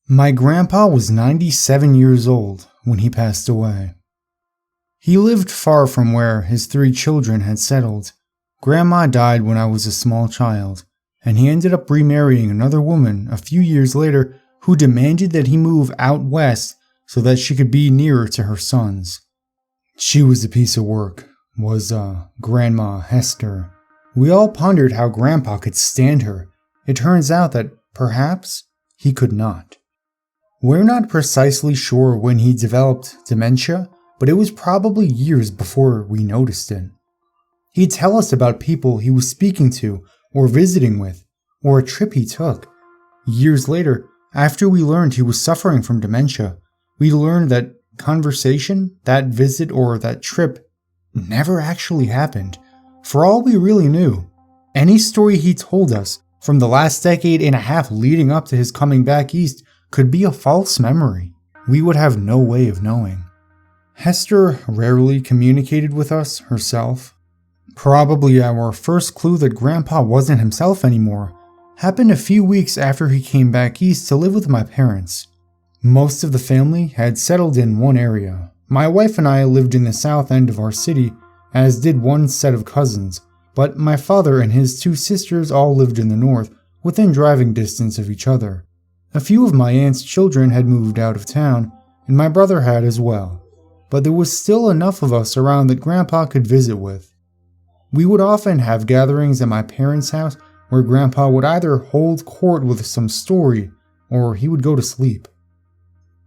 My grandpa was 97 years old when he passed away. He lived far from where his 3 children had settled. Grandma died when I was a small child, and he ended up remarrying another woman a few years later who demanded that he move out west so that she could be nearer to her sons. She was a piece of work, was Grandma Hester. We all pondered how Grandpa could stand her. It turns out that perhaps he could not. We're not precisely sure when he developed dementia, but it was probably years before we noticed it. He'd tell us about people he was speaking to or visiting with, or a trip he took. Years later, after we learned he was suffering from dementia, we learned that conversation, that visit, or that trip never actually happened. For all we really knew, any story he told us from the last decade and a half leading up to his coming back east could be a false memory. We would have no way of knowing. Hester rarely communicated with us herself. Probably our first clue that Grandpa wasn't himself anymore happened a few weeks after he came back east to live with my parents. Most of the family had settled in one area. My wife and I lived in the south end of our city, as did one set of cousins, but my father and his 2 sisters all lived in the north, within driving distance of each other. A few of my aunt's children had moved out of town, and my brother had as well, but there was still enough of us around that Grandpa could visit with. We would often have gatherings at my parents' house where Grandpa would either hold court with some story or he would go to sleep.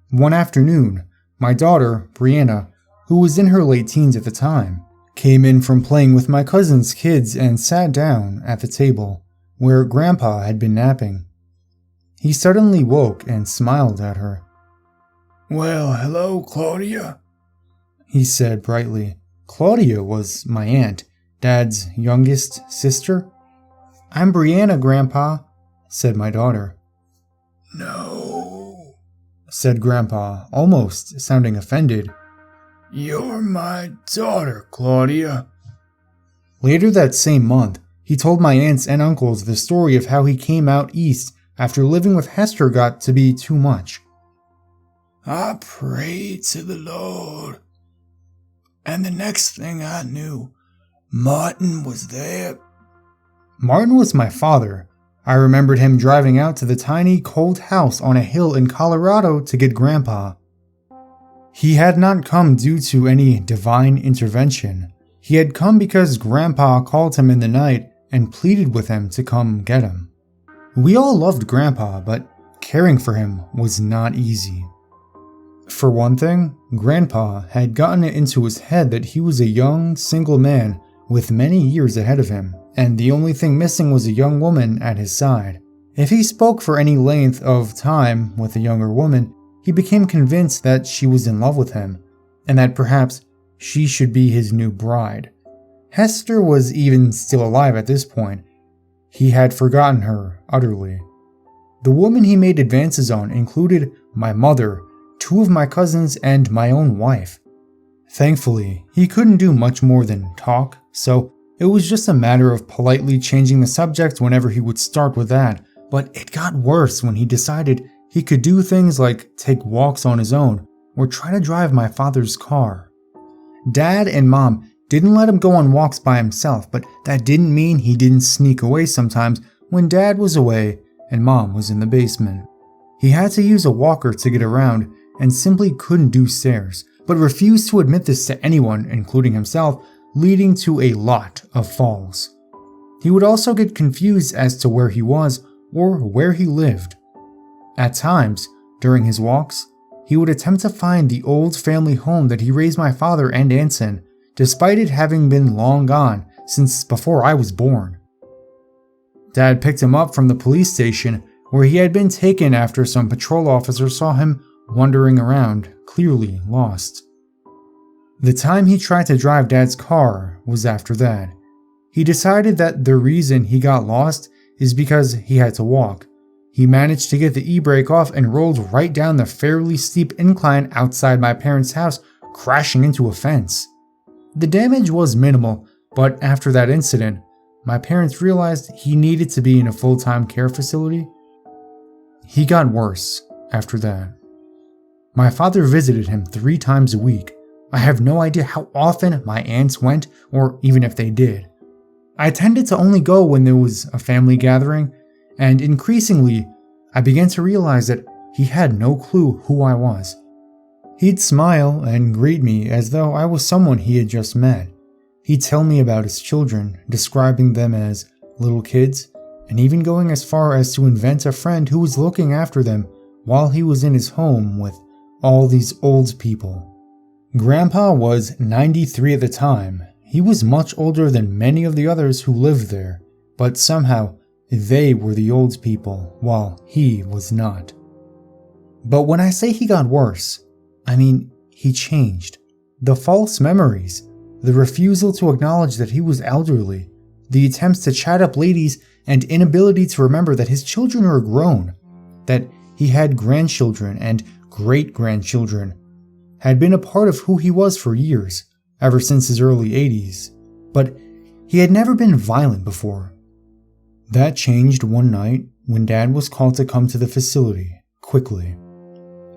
One afternoon, my daughter, Brianna, who was in her late teens at the time, came in from playing with my cousin's kids and sat down at the table where Grandpa had been napping. He suddenly woke and smiled at her. "Well, hello, Claudia," he said brightly. Claudia was my aunt, Dad's youngest sister. "I'm Brianna, Grandpa," said my daughter. "No," said Grandpa, almost sounding offended. "You're my daughter, Claudia." Later that same month, he told my aunts and uncles the story of how he came out east after living with Hester got to be too much. "I prayed to the Lord, and the next thing I knew, Martin was there." Martin was my father. I remembered him driving out to the tiny, cold house on a hill in Colorado to get Grandpa. He had not come due to any divine intervention. He had come because Grandpa called him in the night and pleaded with him to come get him. We all loved Grandpa, but caring for him was not easy. For one thing, Grandpa had gotten it into his head that he was a young, single man with many years ahead of him, and the only thing missing was a young woman at his side. If he spoke for any length of time with a younger woman, he became convinced that she was in love with him, and that perhaps she should be his new bride. Hester was even still alive at this point. He had forgotten her utterly. The woman he made advances on included my mother, 2 of my cousins, and my own wife. Thankfully, he couldn't do much more than talk, so it was just a matter of politely changing the subject whenever he would start with that. But it got worse when he decided he could do things like take walks on his own or try to drive my father's car. Dad and Mom didn't let him go on walks by himself, but that didn't mean he didn't sneak away sometimes when Dad was away and Mom was in the basement. He had to use a walker to get around and simply couldn't do stairs, but refused to admit this to anyone, including himself, leading to a lot of falls. He would also get confused as to where he was or where he lived. At times, during his walks, he would attempt to find the old family home that he raised my father and aunts in, despite it having been long gone since before I was born. Dad picked him up from the police station where he had been taken after some patrol officer saw him wandering around, clearly lost. The time he tried to drive Dad's car was after that. He decided that the reason he got lost is because he had to walk. He managed to get the e-brake off and rolled right down the fairly steep incline outside my parents' house, crashing into a fence. The damage was minimal, but after that incident, my parents realized he needed to be in a full-time care facility. He got worse. after that. My father visited him 3 times a week. I have no idea how often my aunts went, or even if they did. I tended to only go when there was a family gathering, and increasingly, I began to realize that he had no clue who I was. He'd smile and greet me as though I was someone he had just met. He'd tell me about his children, describing them as little kids, and even going as far as to invent a friend who was looking after them while he was in his home with all these old people. Grandpa was 93 at the time. He was much older than many of the others who lived there, but somehow they were the old people while he was not. But when I say he got worse, I mean he changed. The false memories, the refusal to acknowledge that he was elderly, the attempts to chat up ladies, and inability to remember that his children were grown, that he had grandchildren and great-grandchildren, had been a part of who he was for years, ever since his early 80s, but he had never been violent before. That changed one night when Dad was called to come to the facility, quickly.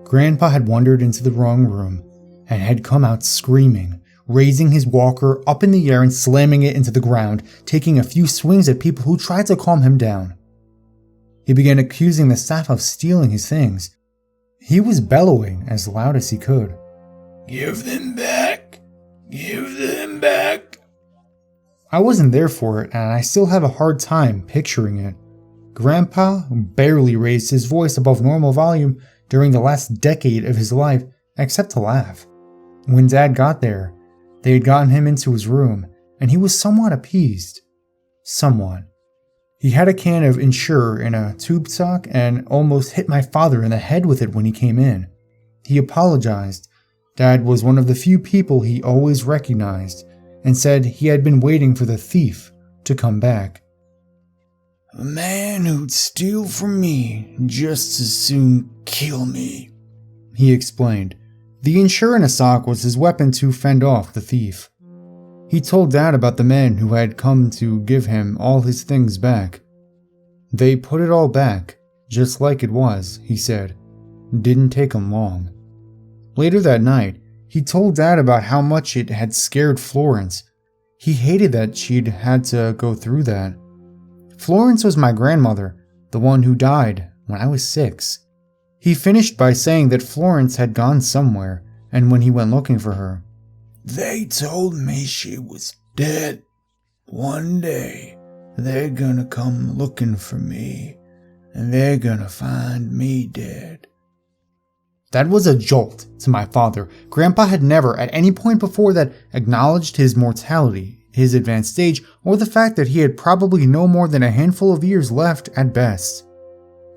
Grandpa had wandered into the wrong room and had come out screaming, raising his walker up in the air and slamming it into the ground, taking a few swings at people who tried to calm him down. He began accusing the staff of stealing his things. He was bellowing as loud as he could. "Give them back! Give them back!" I wasn't there for it, and I still have a hard time picturing it. Grandpa barely raised his voice above normal volume during the last decade of his life, except to laugh. When Dad got there, they had gotten him into his room, and he was somewhat appeased. Somewhat. He had a can of Ensure in a tube sock and almost hit my father in the head with it when he came in. He apologized. Dad was one of the few people he always recognized, and said he had been waiting for the thief to come back. "A man who'd steal from me just as soon kill me," he explained. The Ensure in a sock was his weapon to fend off the thief. He told Dad about the men who had come to give him all his things back. They put it all back, just like it was, he said. Didn't take him long. Later that night, he told Dad about how much it had scared Florence. He hated that she'd had to go through that. Florence was my grandmother, the one who died when I was 6. He finished by saying that Florence had gone somewhere, and when he went looking for her, "They told me she was dead. One day, they're gonna come looking for me, and they're gonna find me dead." That was a jolt to my father. Grandpa had never, at any point before that, acknowledged his mortality, his advanced age, or the fact that he had probably no more than a handful of years left at best.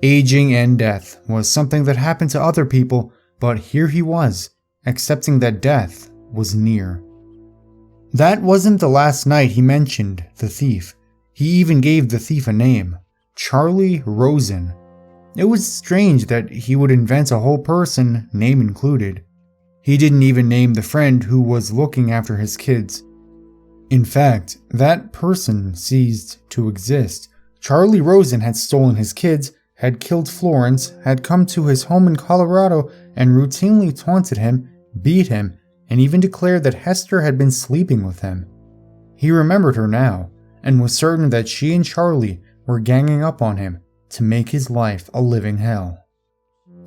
Aging and death was something that happened to other people, but here he was, accepting that death was near. That wasn't the last night he mentioned the thief. He even gave the thief a name, Charlie Rosen. It was strange that he would invent a whole person, name included. He didn't even name the friend who was looking after his kids. In fact, that person ceased to exist. Charlie Rosen had stolen his kids, had killed Florence, had come to his home in Colorado and routinely taunted him, beat him, and even declared that Hester had been sleeping with him. He remembered her now, and was certain that she and Charlie were ganging up on him to make his life a living hell.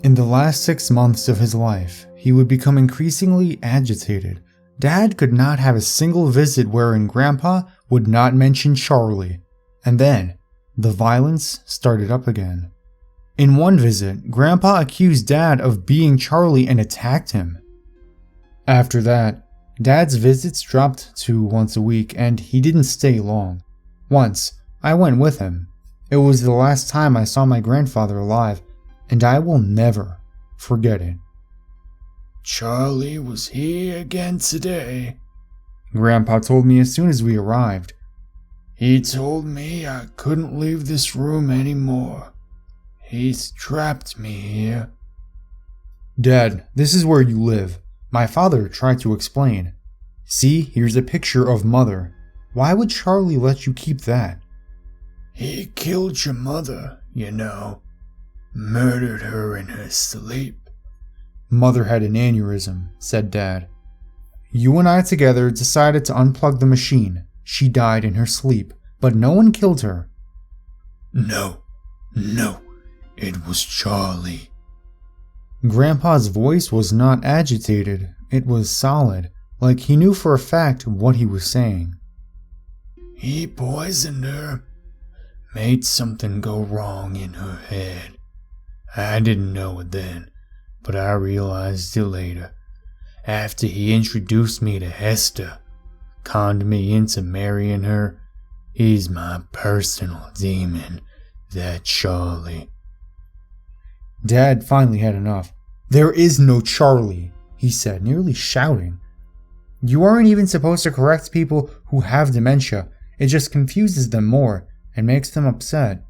In the last 6 months of his life, he would become increasingly agitated. Dad could not have a single visit wherein Grandpa would not mention Charlie, and then the violence started up again. In one visit, Grandpa accused Dad of being Charlie and attacked him. After that, Dad's visits dropped to once a week, and he didn't stay long. Once, I went with him. It was the last time I saw my grandfather alive, and I will never forget it. "Charlie was here again today," Grandpa told me as soon as we arrived. "He told me I couldn't leave this room anymore. He's trapped me here." Dad, this is where you live. My father tried to explain. See, here's a picture of Mother. Why would Charlie let you keep that? "He killed your mother, you know. murdered her in her sleep. Mother had an aneurysm, said Dad. You and I together decided to unplug the machine. She died in her sleep, but no one killed her. No, it was Charlie. Grandpa's voice was not agitated, it was solid, like he knew for a fact what he was saying. He poisoned her, made something go wrong in her head. I didn't know it then, but I realized it later, after he introduced me to Hester, conned me into marrying her. He's my personal demon, that Charlie. Dad finally had enough. There is no Charlie, he said, nearly shouting. You aren't even supposed to correct people who have dementia. It just confuses them more and makes them upset.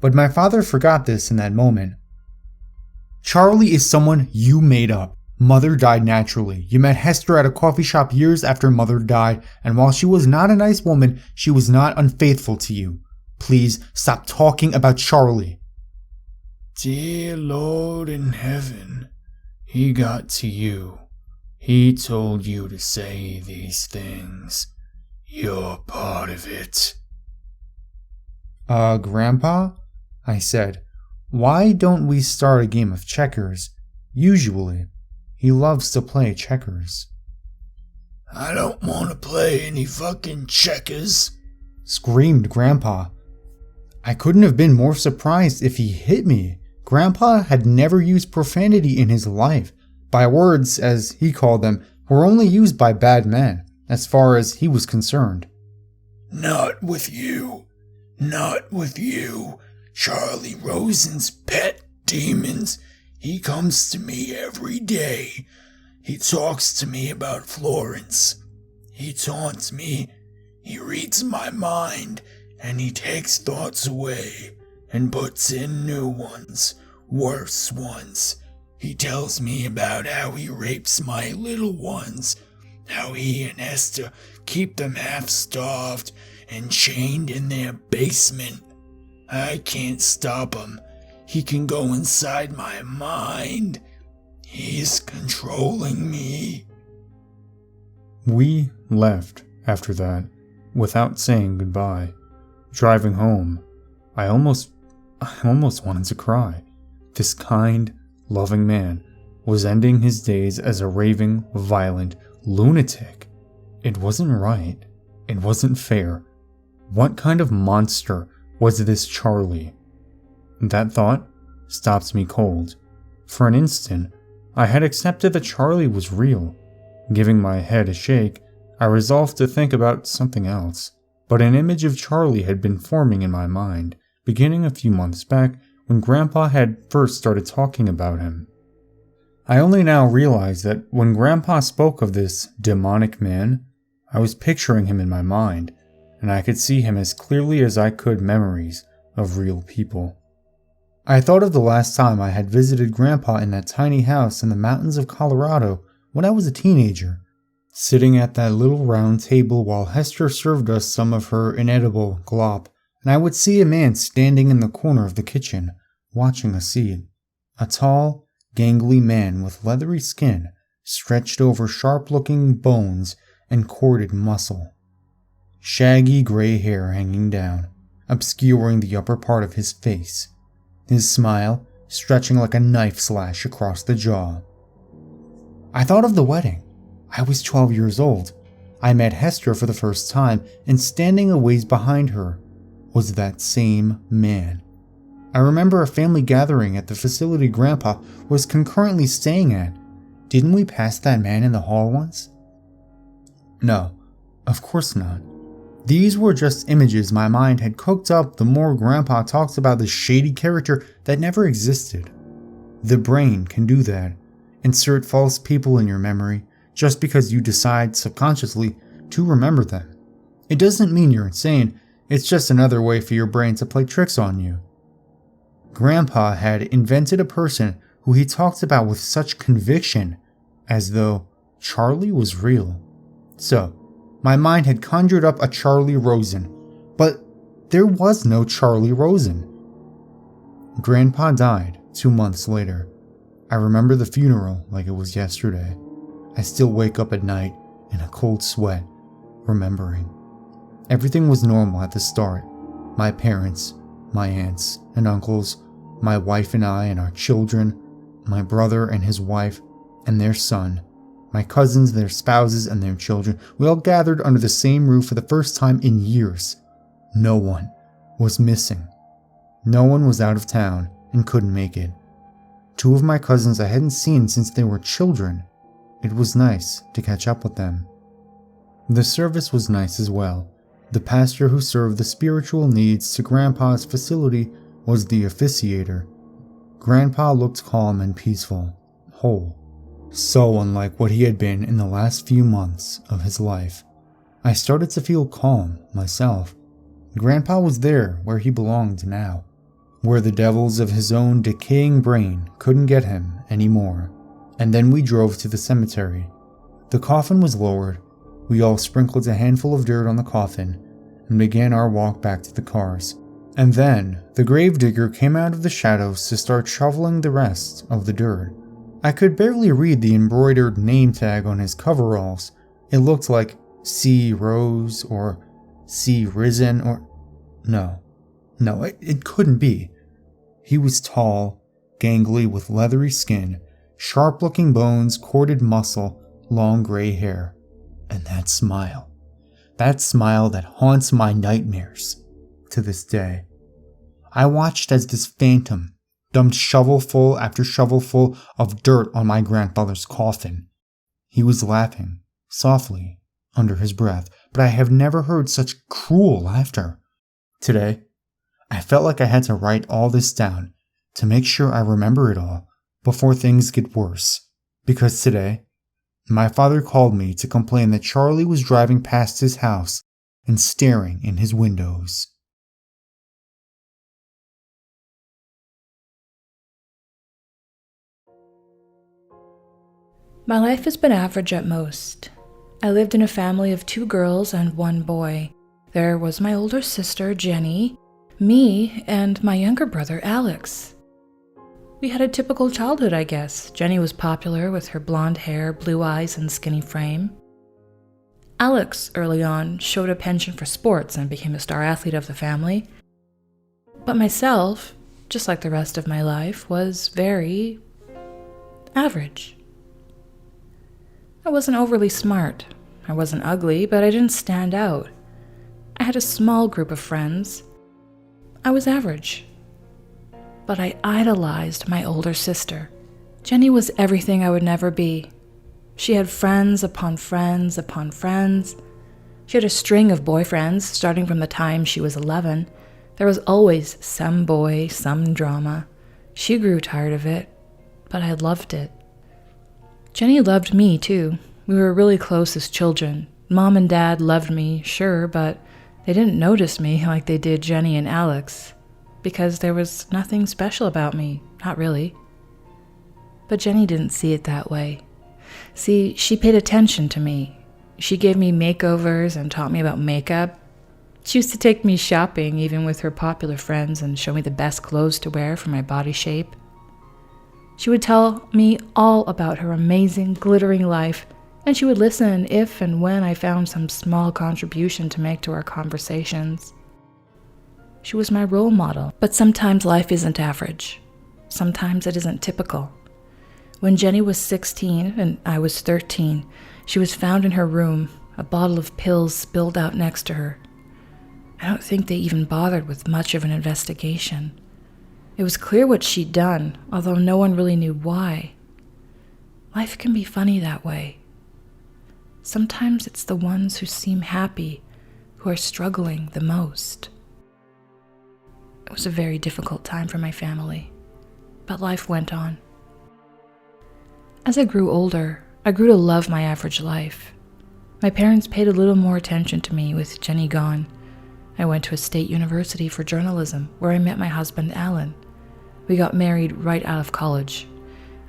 But my father forgot this in that moment. Charlie is someone you made up. Mother died naturally. You met Hester at a coffee shop years after Mother died, and while she was not a nice woman, she was not unfaithful to you. Please stop talking about Charlie. Dear Lord in heaven, he got to you. He told you to say these things. You're part of it. Grandpa? I said, why don't we start a game of checkers? Usually, he loves to play checkers. I don't want to play any fucking checkers, screamed Grandpa. I couldn't have been more surprised if he hit me. Grandpa had never used profanity in his life. By words, as he called them, were only used by bad men, as far as he was concerned. Not with you. Not with you. Charlie Rosen's pet demons. He comes to me every day. He talks to me about Florence. He taunts me. He reads my mind, and he takes thoughts away and puts in new ones, worse ones. He tells me about how he rapes my little ones, how he and Esther keep them half-starved and chained in their basement. I can't stop him. He can go inside my mind. He's controlling me. We left after that, without saying goodbye. Driving home, I almost wanted to cry. This kind, loving man was ending his days as a raving, violent lunatic. It wasn't right. It wasn't fair. What kind of monster was this Charlie? That thought stopped me cold. For an instant, I had accepted that Charlie was real. Giving my head a shake, I resolved to think about something else. But an image of Charlie had been forming in my mind, beginning a few months back when Grandpa had first started talking about him. I only now realized that when Grandpa spoke of this demonic man, I was picturing him in my mind, and I could see him as clearly as I could memories of real people. I thought of the last time I had visited Grandpa in that tiny house in the mountains of Colorado when I was a teenager, sitting at that little round table while Hester served us some of her inedible glop, and I would see a man standing in the corner of the kitchen, watching us eat. A tall, gangly man with leathery skin, stretched over sharp-looking bones and corded muscle. Shaggy gray hair hanging down, obscuring the upper part of his face. His smile stretching like a knife slash across the jaw. I thought of the wedding. I was 12 years old. I met Hester for the first time, and standing a ways behind her was that same man. I remember a family gathering at the facility Grandpa was concurrently staying at. Didn't we pass that man in the hall once? No, of course not. These were just images my mind had cooked up the more Grandpa talked about the shady character that never existed. The brain can do that. Insert false people in your memory just because you decide subconsciously to remember them. It doesn't mean you're insane, it's just another way for your brain to play tricks on you. Grandpa had invented a person who he talked about with such conviction, as though Charlie was real. So, my mind had conjured up a Charlie Rosen, but there was no Charlie Rosen. Grandpa died 2 months later. I remember the funeral like it was yesterday. I still wake up at night in a cold sweat, remembering. Everything was normal at the start. My parents, my aunts and uncles, my wife and I and our children, my brother and his wife and their son, my cousins, their spouses and their children, we all gathered under the same roof for the first time in years. No one was missing. No one was out of town and couldn't make it. 2 of my cousins I hadn't seen since they were children. It was nice to catch up with them. The service was nice as well. The pastor who served the spiritual needs to Grandpa's facility was the officiator. Grandpa looked calm and peaceful, whole, so unlike what he had been in the last few months of his life. I started to feel calm myself. Grandpa was there where he belonged now, where the devils of his own decaying brain couldn't get him anymore. And then we drove to the cemetery. The coffin was lowered. We all sprinkled a handful of dirt on the coffin and began our walk back to the cars. And then the gravedigger came out of the shadows to start shoveling the rest of the dirt. I could barely read the embroidered name tag on his coveralls. It looked like C. Rose or C. Risen or... No, it couldn't be. He was tall, gangly with leathery skin, sharp-looking bones, corded muscle, long gray hair. And that smile that haunts my nightmares to this day. I watched as this phantom dumped shovelful after shovelful of dirt on my grandfather's coffin. He was laughing, softly, under his breath, but I have never heard such cruel laughter. Today, I felt like I had to write all this down to make sure I remember it all before things get worse. Because today, my father called me to complain that Charlie was driving past his house and staring in his windows. My life has been average at most. I lived in a family of 2 girls and 1 boy. There was my older sister, Jenny, me, and my younger brother, Alex. We had a typical childhood, I guess. Jenny was popular with her blonde hair, blue eyes, and skinny frame. Alex, early on, showed a penchant for sports and became a star athlete of the family. But myself, just like the rest of my life, was very average. I wasn't overly smart. I wasn't ugly, but I didn't stand out. I had a small group of friends. I was average. But I idolized my older sister. Jenny was everything I would never be. She had friends upon friends upon friends. She had a string of boyfriends starting from the time she was 11. There was always some boy, some drama. She grew tired of it, but I loved it. Jenny loved me too. We were really close as children. Mom and Dad loved me, sure, but they didn't notice me like they did Jenny and Alex, because there was nothing special about me, not really. But Jenny didn't see it that way. See, she paid attention to me. She gave me makeovers and taught me about makeup. She used to take me shopping, even with her popular friends, and show me the best clothes to wear for my body shape. She would tell me all about her amazing, glittering life, and she would listen if and when I found some small contribution to make to our conversations. She was my role model, but sometimes life isn't average. Sometimes it isn't typical. When Jenny was 16 and I was 13, she was found in her room, a bottle of pills spilled out next to her. I don't think they even bothered with much of an investigation. It was clear what she'd done, although no one really knew why. Life can be funny that way. Sometimes it's the ones who seem happy who are struggling the most. It was a very difficult time for my family, but life went on. As I grew older, I grew to love my average life. My parents paid a little more attention to me with Jenny gone. I went to a state university for journalism, where I met my husband, Alan. We got married right out of college.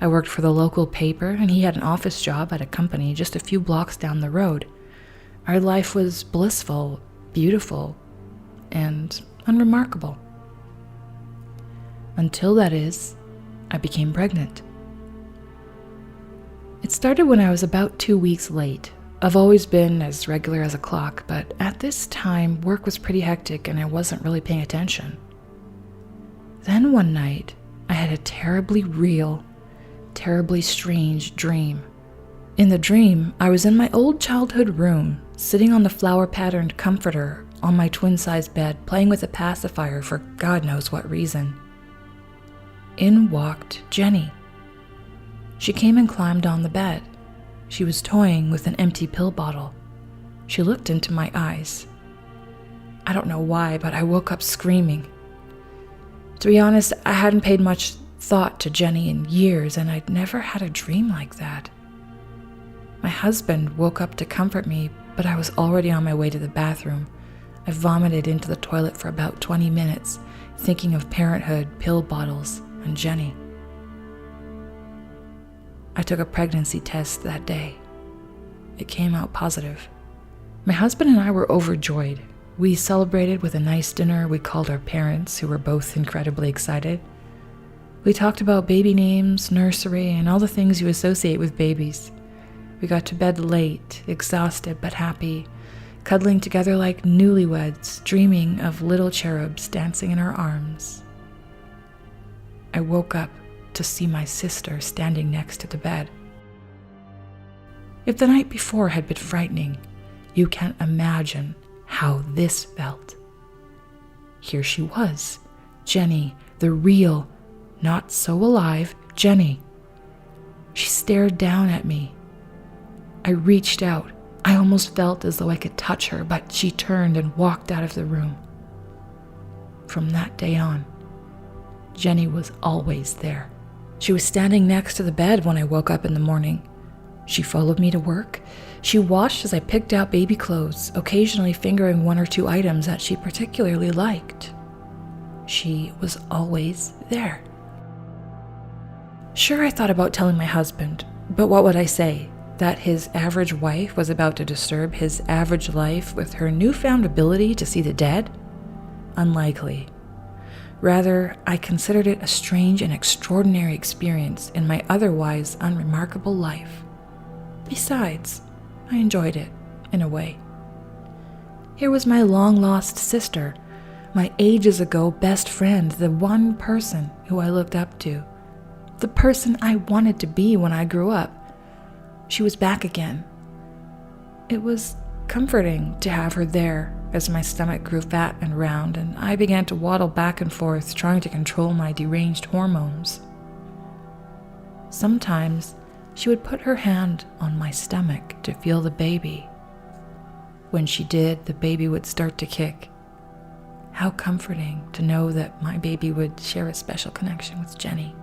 I worked for the local paper, and he had an office job at a company just a few blocks down the road. Our life was blissful, beautiful, and unremarkable. Until, that is, I became pregnant. It started when I was about 2 weeks late. I've always been as regular as a clock, but at this time, work was pretty hectic and I wasn't really paying attention. Then one night, I had a terribly real, terribly strange dream. In the dream, I was in my old childhood room, sitting on the flower-patterned comforter on my twin-sized bed, playing with a pacifier for God knows what reason. In walked Jenny. She came and climbed on the bed. She was toying with an empty pill bottle. She looked into my eyes. I don't know why, but I woke up screaming. To be honest, I hadn't paid much thought to Jenny in years, and I'd never had a dream like that. My husband woke up to comfort me, but I was already on my way to the bathroom. I vomited into the toilet for about 20 minutes, thinking of parenthood, pill bottles, and Jenny. I took a pregnancy test that day. It came out positive. My husband and I were overjoyed. We celebrated with a nice dinner. We called our parents, who were both incredibly excited. We talked about baby names, nursery, and all the things you associate with babies. We got to bed late, exhausted but happy, cuddling together like newlyweds, dreaming of little cherubs dancing in our arms. I woke up to see my sister standing next to the bed. If the night before had been frightening, you can't imagine how this felt. Here she was, Jenny, the real, not so alive Jenny. She stared down at me. I reached out. I almost felt as though I could touch her, but she turned and walked out of the room. From that day on, Jenny was always there. She was standing next to the bed when I woke up in the morning. She followed me to work. She watched as I picked out baby clothes, occasionally fingering one or two items that she particularly liked. She was always there. Sure, I thought about telling my husband, but what would I say? That his average wife was about to disturb his average life with her newfound ability to see the dead? Unlikely. Rather, I considered it a strange and extraordinary experience in my otherwise unremarkable life. Besides, I enjoyed it, in a way. Here was my long-lost sister, my ages ago best friend, the one person who I looked up to, the person I wanted to be when I grew up. She was back again. It was comforting to have her there as my stomach grew fat and round, and I began to waddle back and forth, trying to control my deranged hormones. Sometimes she would put her hand on my stomach to feel the baby. When she did, the baby would start to kick. How comforting to know that my baby would share a special connection with Jenny.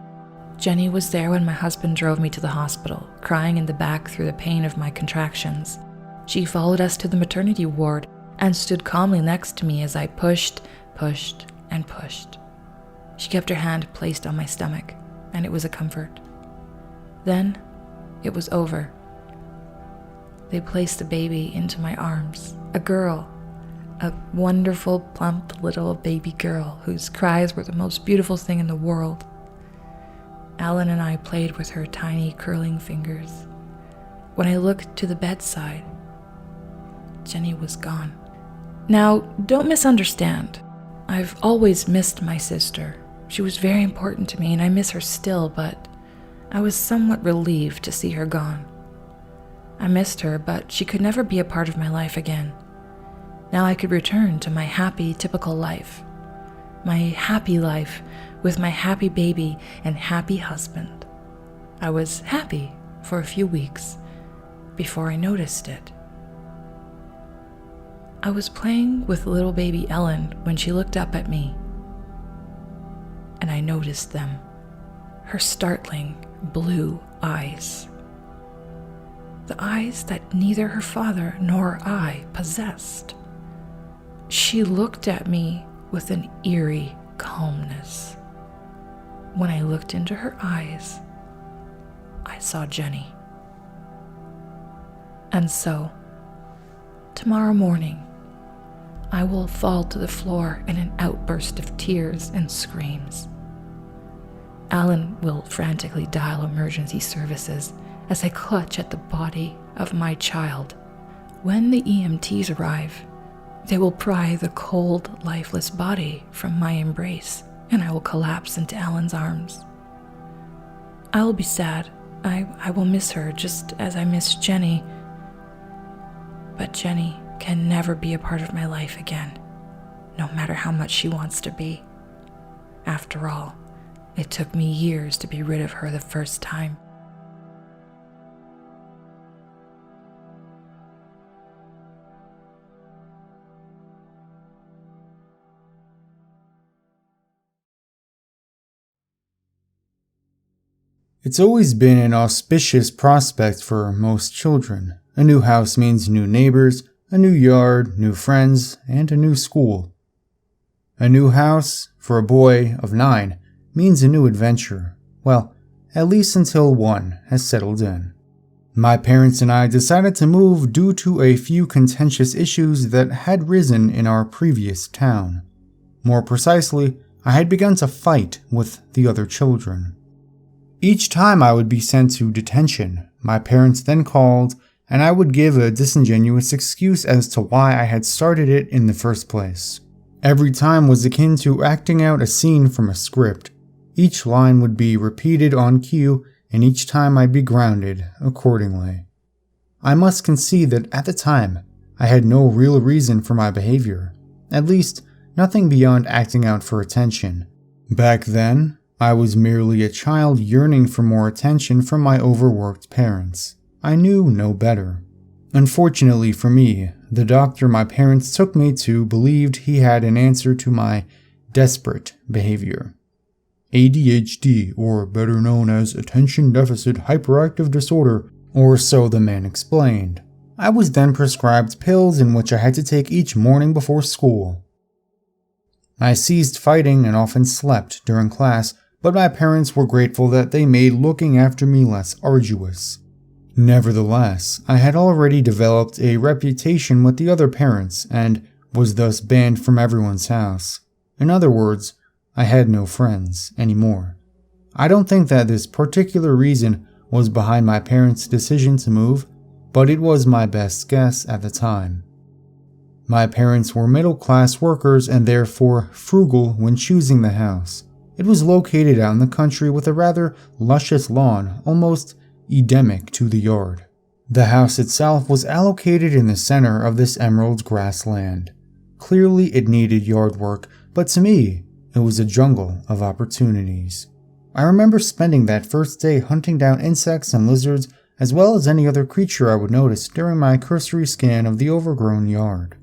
Jenny was there when my husband drove me to the hospital, crying in the back through the pain of my contractions. She followed us to the maternity ward and stood calmly next to me as I pushed, and pushed. She kept her hand placed on my stomach, and it was a comfort. Then, it was over. They placed a baby into my arms, a girl, a wonderful, plump little baby girl whose cries were the most beautiful thing in the world. Alan and I played with her tiny, curling fingers. When I looked to the bedside, Jenny was gone. Now, don't misunderstand. I've always missed my sister. She was very important to me, and I miss her still, but I was somewhat relieved to see her gone. I missed her, but she could never be a part of my life again. Now I could return to my happy, typical life. My happy life with my happy baby and happy husband. I was happy for a few weeks before I noticed it. I was playing with little baby Ellen when she looked up at me, and I noticed them, her startling blue eyes. The eyes that neither her father nor I possessed. She looked at me with an eerie calmness. When I looked into her eyes, I saw Jenny. And so, tomorrow morning, I will fall to the floor in an outburst of tears and screams. Alan will frantically dial emergency services as I clutch at the body of my child. When the EMTs arrive, they will pry the cold, lifeless body from my embrace, and I will collapse into Alan's arms. I will be sad. I will miss her just as I miss Jenny. But Jenny can never be a part of my life again, no matter how much she wants to be. After all, it took me years to be rid of her the first time. It's always been an auspicious prospect for most children. A new house means new neighbors, a new yard, new friends, and a new school. A new house, for a boy of 9, means a new adventure. Well, at least until one has settled in. My parents and I decided to move due to a few contentious issues that had risen in our previous town. More precisely, I had begun to fight with the other children. Each time I would be sent to detention, my parents then called, and I would give a disingenuous excuse as to why I had started it in the first place. Every time was akin to acting out a scene from a script. Each line would be repeated on cue, and each time I'd be grounded accordingly. I must concede that at the time, I had no real reason for my behavior. At least, nothing beyond acting out for attention. Back then, I was merely a child yearning for more attention from my overworked parents. I knew no better. Unfortunately for me, the doctor my parents took me to believed he had an answer to my desperate behavior. ADHD, or better known as Attention Deficit Hyperactive Disorder, or so the man explained. I was then prescribed pills in which I had to take each morning before school. I ceased fighting and often slept during class, but my parents were grateful that they made looking after me less arduous. Nevertheless, I had already developed a reputation with the other parents and was thus banned from everyone's house. In other words, I had no friends anymore. I don't think that this particular reason was behind my parents' decision to move, but it was my best guess at the time. My parents were middle-class workers and therefore frugal when choosing the house. It was located out in the country with a rather luscious lawn, almost endemic to the yard. The house itself was allocated in the center of this emerald grassland. Clearly it needed yard work, but to me, it was a jungle of opportunities. I remember spending that first day hunting down insects and lizards, as well as any other creature I would notice during my cursory scan of the overgrown yard.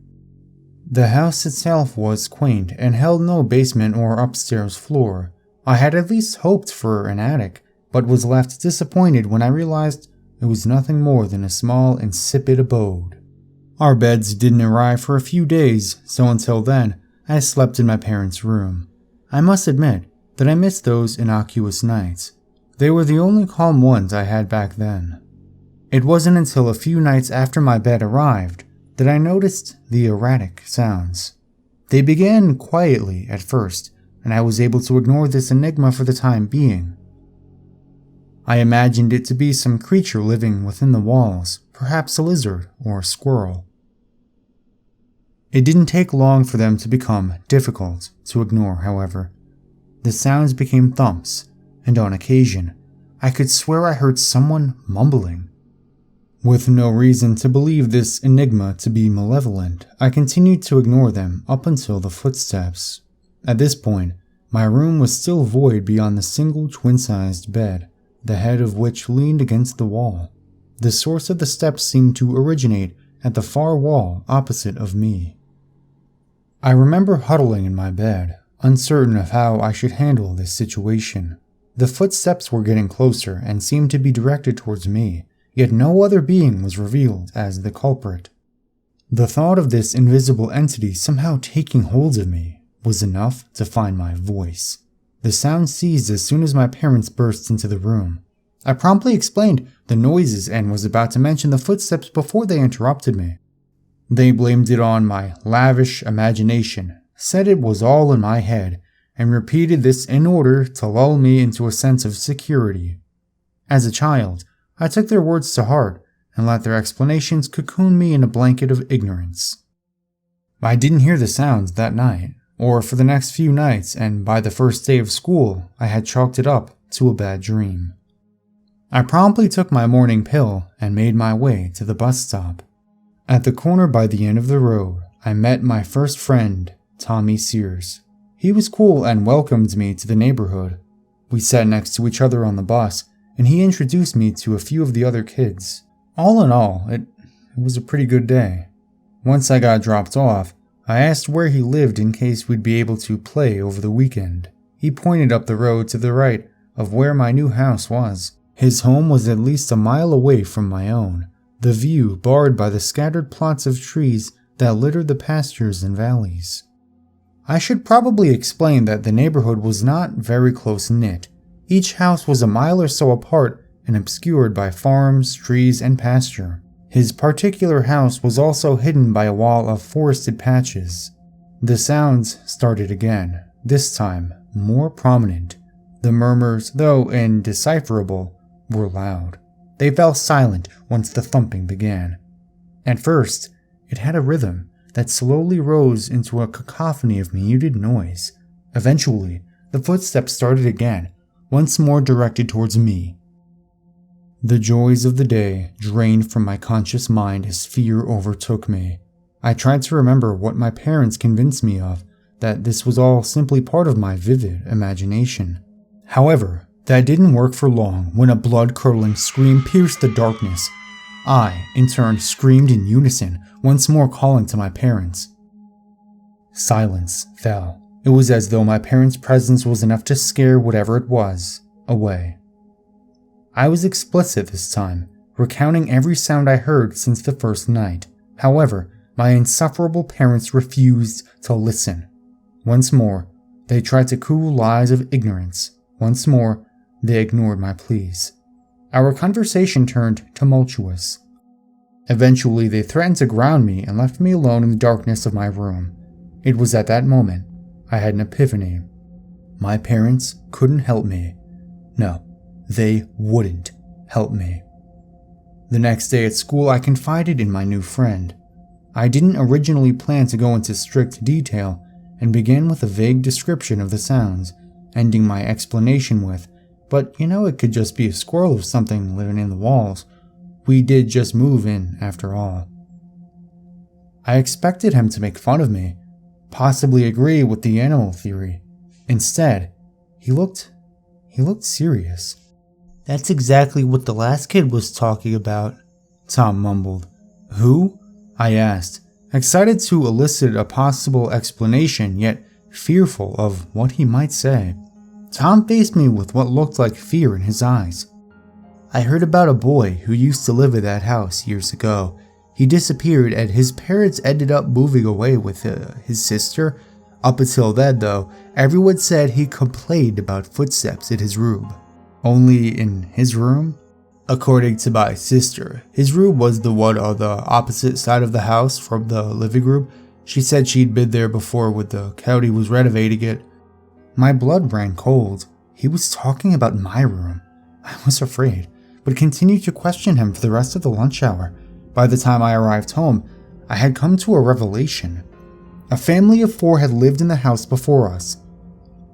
The house itself was quaint and held no basement or upstairs floor. I had at least hoped for an attic, but was left disappointed when I realized it was nothing more than a small, insipid abode. Our beds didn't arrive for a few days, so until then, I slept in my parents' room. I must admit that I missed those innocuous nights. They were the only calm ones I had back then. It wasn't until a few nights after my bed arrived that I noticed the erratic sounds. They began quietly at first, and I was able to ignore this enigma for the time being. I imagined it to be some creature living within the walls, perhaps a lizard or a squirrel. It didn't take long for them to become difficult to ignore, however. The sounds became thumps, and on occasion, I could swear I heard someone mumbling. With no reason to believe this enigma to be malevolent, I continued to ignore them up until the footsteps. At this point, my room was still void beyond the single twin-sized bed, the head of which leaned against the wall. The source of the steps seemed to originate at the far wall opposite of me. I remember huddling in my bed, uncertain of how I should handle this situation. The footsteps were getting closer and seemed to be directed towards me, yet no other being was revealed as the culprit. The thought of this invisible entity somehow taking hold of me was enough to find my voice. The sound ceased as soon as my parents burst into the room. I promptly explained the noises and was about to mention the footsteps before they interrupted me. They blamed it on my lavish imagination, said it was all in my head, and repeated this in order to lull me into a sense of security. As a child, I took their words to heart and let their explanations cocoon me in a blanket of ignorance. I didn't hear the sounds that night, or for the next few nights, and by the first day of school, I had chalked it up to a bad dream. I promptly took my morning pill and made my way to the bus stop. At the corner by the end of the road, I met my first friend, Tommy Sears. He was cool and welcomed me to the neighborhood. We sat next to each other on the bus, and he introduced me to a few of the other kids. All in all, it was a pretty good day. Once I got dropped off, I asked where he lived in case we'd be able to play over the weekend. He pointed up the road to the right of where my new house was. His home was at least a mile away from my own, the view barred by the scattered plots of trees that littered the pastures and valleys. I should probably explain that the neighborhood was not very close-knit. Each house was a mile or so apart and obscured by farms, trees, and pasture. His particular house was also hidden by a wall of forested patches. The sounds started again, this time more prominent. The murmurs, though indecipherable, were loud. They fell silent once the thumping began. At first, it had a rhythm that slowly rose into a cacophony of muted noise. Eventually, the footsteps started again, once more directed towards me. The joys of the day drained from my conscious mind as fear overtook me. I tried to remember what my parents convinced me of, that this was all simply part of my vivid imagination. However, that didn't work for long when a blood-curdling scream pierced the darkness. I, in turn, screamed in unison, once more calling to my parents. Silence fell. It was as though my parents' presence was enough to scare whatever it was away. I was explicit this time, recounting every sound I heard since the first night. However, my insufferable parents refused to listen. Once more, they tried to cool lies of ignorance. Once more, they ignored my pleas. Our conversation turned tumultuous. Eventually, they threatened to ground me and left me alone in the darkness of my room. It was at that moment I had an epiphany. My parents couldn't help me. No, they wouldn't help me. The next day at school, I confided in my new friend. I didn't originally plan to go into strict detail and began with a vague description of the sounds, ending my explanation with, "But it could just be a squirrel or something living in the walls. We did just move in, after all." I expected him to make fun of me, possibly agree with the animal theory. Instead, he looked serious. "That's exactly what the last kid was talking about," Tom mumbled. "Who?" I asked, excited to elicit a possible explanation, yet fearful of what he might say. Tom faced me with what looked like fear in his eyes. "I heard about a boy who used to live at that house years ago. He disappeared and his parents ended up moving away with his sister. Up until then, though, everyone said he complained about footsteps in his room." "Only in his room?" "According to my sister, his room was the one on the opposite side of the house from the living room. She said she'd been there before when the county was renovating it." My blood ran cold. He was talking about my room. I was afraid, but continued to question him for the rest of the lunch hour. By the time I arrived home, I had come to a revelation. A family of 4 had lived in the house before us.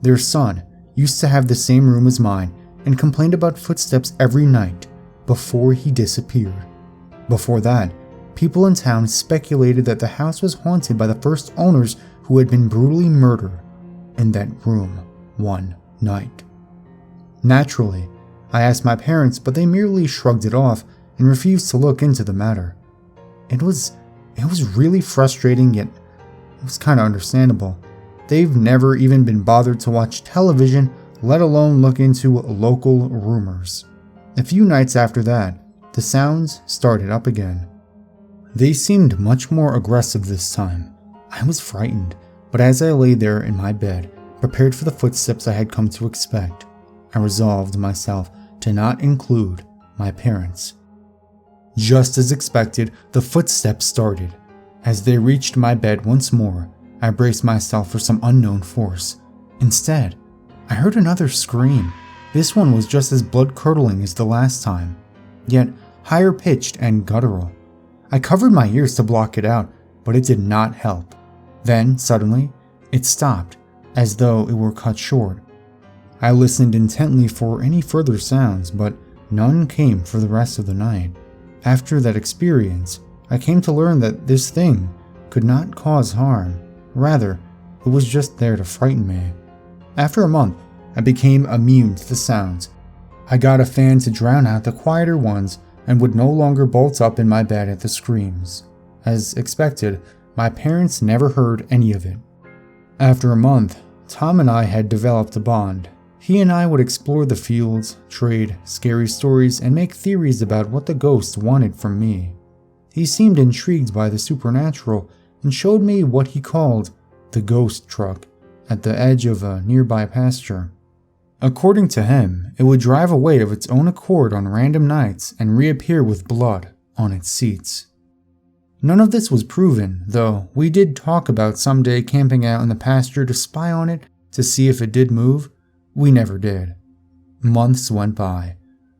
Their son used to have the same room as mine and complained about footsteps every night before he disappeared. Before that, people in town speculated that the house was haunted by the first owners who had been brutally murdered in that room one night. Naturally, I asked my parents, but they merely shrugged it off and refused to look into the matter. It was really frustrating, yet it was kind of understandable. They've never even been bothered to watch television, let alone look into local rumors. A few nights after that, the sounds started up again. They seemed much more aggressive this time. I was frightened, but as I lay there in my bed, prepared for the footsteps I had come to expect, I resolved myself to not include my parents. Just as expected, the footsteps started. As they reached my bed once more, I braced myself for some unknown force. Instead, I heard another scream. This one was just as blood-curdling as the last time, yet higher pitched and guttural. I covered my ears to block it out, but it did not help. Then, suddenly, it stopped, as though it were cut short. I listened intently for any further sounds, but none came for the rest of the night. After that experience, I came to learn that this thing could not cause harm. Rather, it was just there to frighten me. After a month, I became immune to the sounds. I got a fan to drown out the quieter ones and would no longer bolt up in my bed at the screams. As expected, my parents never heard any of it. After a month, Tom and I had developed a bond. He and I would explore the fields, trade scary stories, and make theories about what the ghost wanted from me. He seemed intrigued by the supernatural and showed me what he called the ghost truck at the edge of a nearby pasture. According to him, it would drive away of its own accord on random nights and reappear with blood on its seats. None of this was proven, though we did talk about someday camping out in the pasture to spy on it to see if it did move. We never did. Months went by.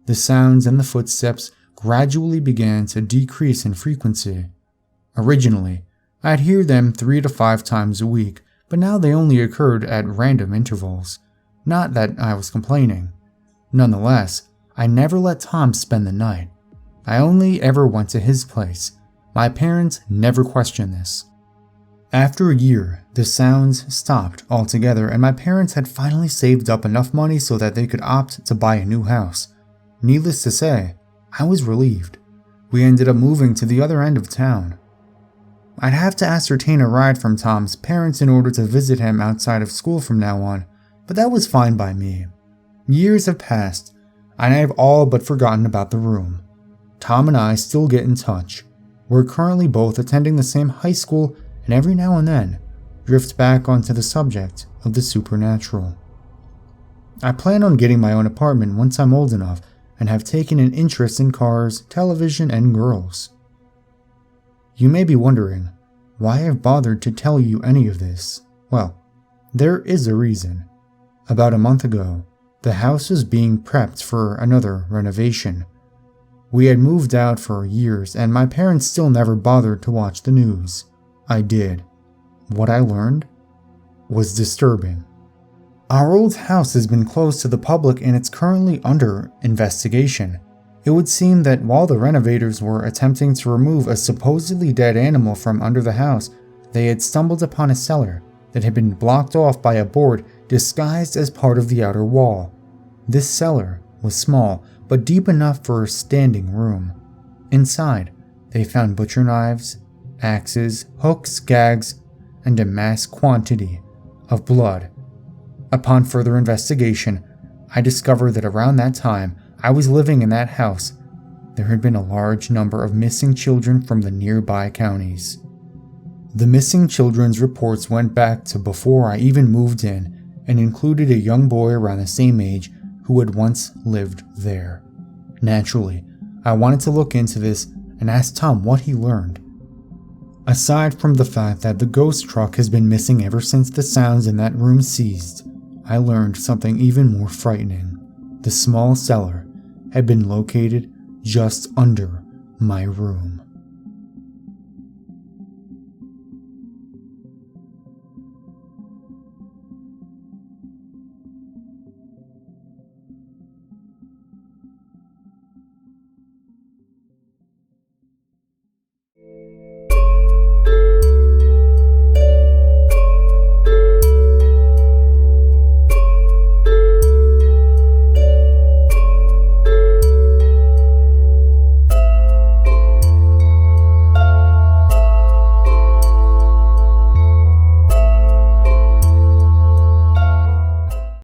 The sounds and the footsteps gradually began to decrease in frequency. Originally, I'd hear them 3 to 5 times a week, but now they only occurred at random intervals. Not that I was complaining. Nonetheless, I never let Tom spend the night. I only ever went to his place. My parents never questioned this. After a year, the sounds stopped altogether, and my parents had finally saved up enough money so that they could opt to buy a new house. Needless to say, I was relieved. We ended up moving to the other end of town. I'd have to ascertain a ride from Tom's parents in order to visit him outside of school from now on, but that was fine by me. Years have passed, and I have all but forgotten about the room. Tom and I still get in touch. We're currently both attending the same high school, and every now and then, drift back onto the subject of the supernatural. I plan on getting my own apartment once I'm old enough and have taken an interest in cars, television, and girls. You may be wondering why I've bothered to tell you any of this. Well, there is a reason. About a month ago, the house was being prepped for another renovation. We had moved out for years, and my parents still never bothered to watch the news. I did. What I learned was disturbing. Our old house has been closed to the public and it's currently under investigation. It would seem that while the renovators were attempting to remove a supposedly dead animal from under the house, they had stumbled upon a cellar that had been blocked off by a board disguised as part of the outer wall. This cellar was small, but deep enough for a standing room. Inside, they found butcher knives, axes, hooks, gags, and a mass quantity of blood. Upon further investigation, I discovered that around that time I was living in that house, there had been a large number of missing children from the nearby counties. The missing children's reports went back to before I even moved in and included a young boy around the same age who had once lived there. Naturally, I wanted to look into this and ask Tom what he learned. Aside from the fact that the ghost truck has been missing ever since the sounds in that room ceased, I learned something even more frightening. The small cellar had been located just under my room.